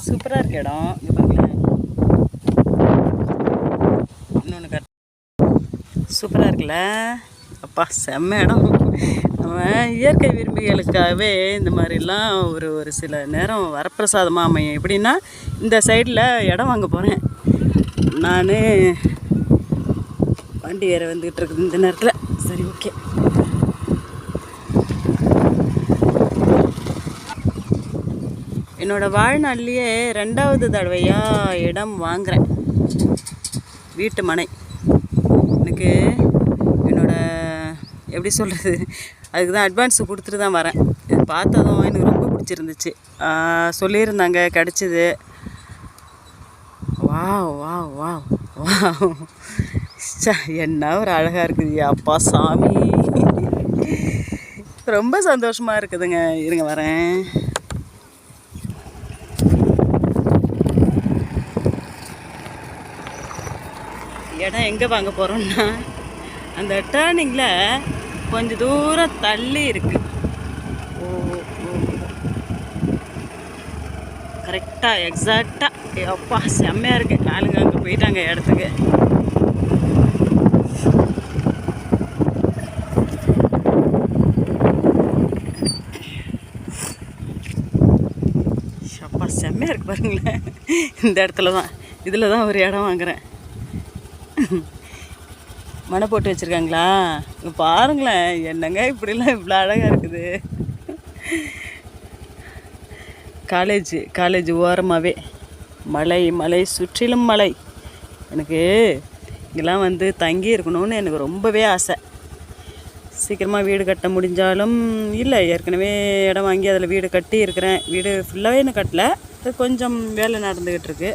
சூப்பராக இருக்கு இடம். இங்கே பாருங்களேன், இன்னொன்று கட் சூப்பராக இருக்குல்ல. அப்பா செம்ம இடம். நம்ம இயற்கை விரும்பிகளுக்காகவே இந்த மாதிரிலாம் ஒரு சில நேரம் வரப்பிரசாதமாக அமையும். எப்படின்னா, இந்த சைடில் இடம் வாங்க போகிறேன் நான். வண்டி வேறு வந்துக்கிட்டு இருக்குது இந்த நேரத்தில். சரி, ஓகே. என்னோடய வாழ்நாள்லேயே 2வது தடவையாக இடம் வாங்குகிறேன், வீட்டு மனை. எனக்கு எப்படி சொல்கிறது, அதுக்கு தான் அட்வான்ஸு கொடுத்துட்டு தான் வரேன். இது பார்த்ததும் எனக்கு ரொம்ப பிடிச்சிருந்துச்சு. சொல்லியிருந்தாங்க, கிடச்சிது. வாவ் வாவ் வாவ் வாவ், என்ன ஒரு அழகாக இருக்குது அப்பா சாமி. ரொம்ப சந்தோஷமாக இருக்குதுங்க. இருங்க வரேன். இடம் எங்கே வாங்க போகிறோன்னா, அந்த டேர்னிங்கில் கொஞ்சம் தூரம் தள்ளி இருக்குது. கரெக்டாக எக்ஸாக்டாக அப்பா செம்மையாக இருக்குது. ஆளுங்க அங்கே போயிட்டாங்க இடத்துக்கு. அப்பா செம்மையாக இருக்குது பாருங்களேன். இந்த இடத்துல தான், இதில் தான் ஒரு இடம் வாங்குகிறேன். மனை போட்டு வச்சுருக்காங்களா பாருங்களேன். என்னங்க இப்படிலாம் இவ்வளோ அழகாக இருக்குது. காலேஜ் ஓரமாகவே மலை சுற்றிலும் மலை. எனக்கு இங்கெல்லாம் வந்து தங்கி இருக்கணும்னு எனக்கு ரொம்பவே ஆசை. சீக்கிரமாக வீடு கட்ட முடிஞ்சாலும் இல்லை, ஏற்கனவே இடம் வாங்கி அதில் வீடு கட்டி இருக்கிறேன். வீடு ஃபுல்லாகவே இன்னும் கட்டலை, கொஞ்சம் வேலை நடந்துக்கிட்டு இருக்குது.